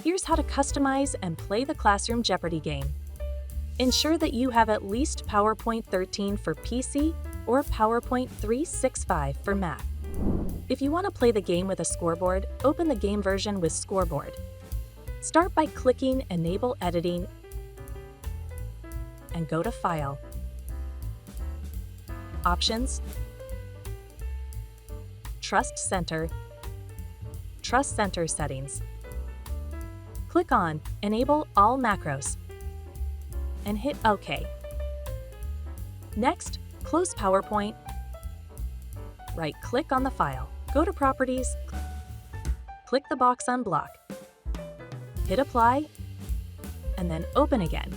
Here's how to customize and play the Classroom Jeopardy game. Ensure that you have at least PowerPoint 13 for PC or PowerPoint 365 for Mac. If you want to play the game with a scoreboard, open the game version with Scoreboard. Start by clicking Enable Editing and go to File, Options, Trust Center Settings. Click on Enable All Macros and hit OK. Next, close PowerPoint. Right-click on the file, go to Properties, click the box Unblock, hit Apply, and then Open again.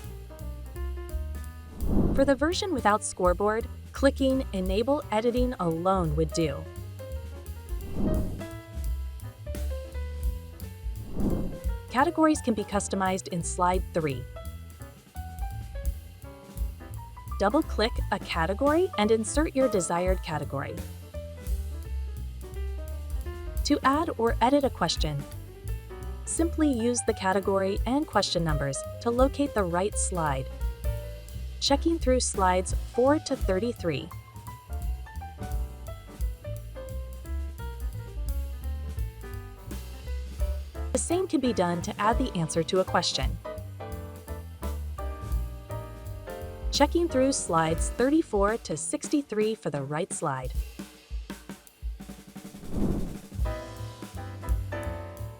For the version without scoreboard, clicking Enable Editing alone would do. Categories can be customized in Slide 3. Double-click a category and insert your desired category. To add or edit a question, simply use the category and question numbers to locate the right slide, checking through slides 4 to 33. The same can be done to add the answer to a question. Checking through slides 34 to 63 for the right slide.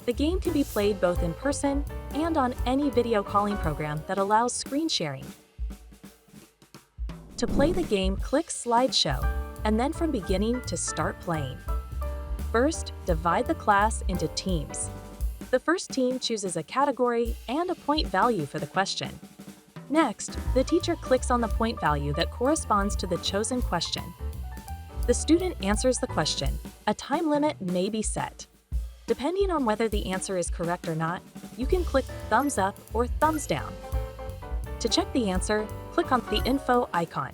The game can be played both in person and on any video calling program that allows screen sharing. To play the game, click Slideshow, and then from beginning to start playing. First, divide the class into teams. The first team chooses a category and a point value for the question. Next, the teacher clicks on the point value that corresponds to the chosen question. The student answers the question. A time limit may be set. Depending on whether the answer is correct or not, you can click thumbs up or thumbs down. To check the answer, click on the info icon.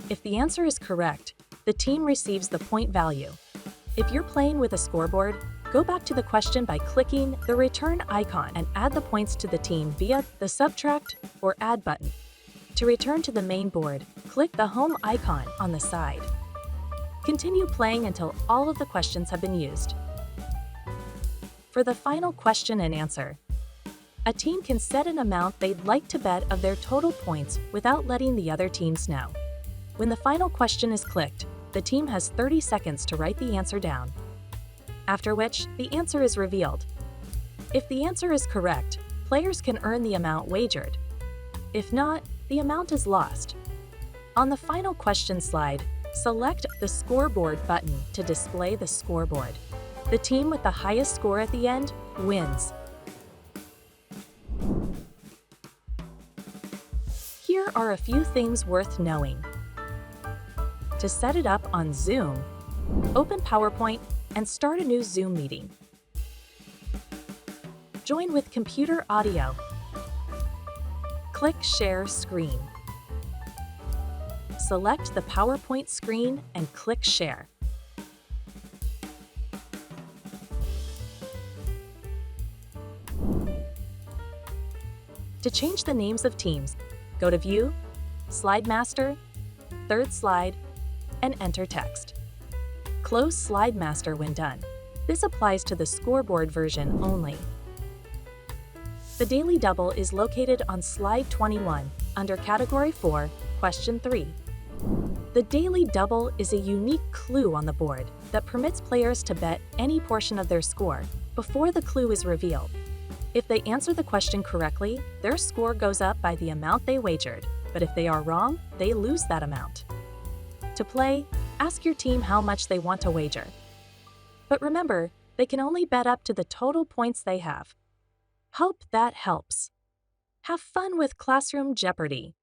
If the answer is correct, the team receives the point value. If you're playing with a scoreboard, go back to the question by clicking the return icon and add the points to the team via the subtract or add button. To return to the main board, click the home icon on the side. Continue playing until all of the questions have been used. For the final question and answer, a team can set an amount they'd like to bet of their total points without letting the other teams know. When the final question is clicked, the team has 30 seconds to write the answer down, after which the answer is revealed. If the answer is correct, players can earn the amount wagered. If not, the amount is lost. On the final question slide, select the Scoreboard button to display the scoreboard. The team with the highest score at the end wins. Here are a few things worth knowing. To set it up on Zoom, open PowerPoint and start a new Zoom meeting. Join with computer audio. Click Share Screen. Select the PowerPoint screen and click Share. To change the names of teams, go to View, Slide Master, Third Slide, and enter text. Close Slide Master when done. This applies to the scoreboard version only. The Daily Double is located on Slide 21 under Category 4, Question 3. The Daily Double is a unique clue on the board that permits players to bet any portion of their score before the clue is revealed. If they answer the question correctly, their score goes up by the amount they wagered, but if they are wrong, they lose that amount. To play, ask your team how much they want to wager. But remember, they can only bet up to the total points they have. Hope that helps. Have fun with Classroom Jeopardy!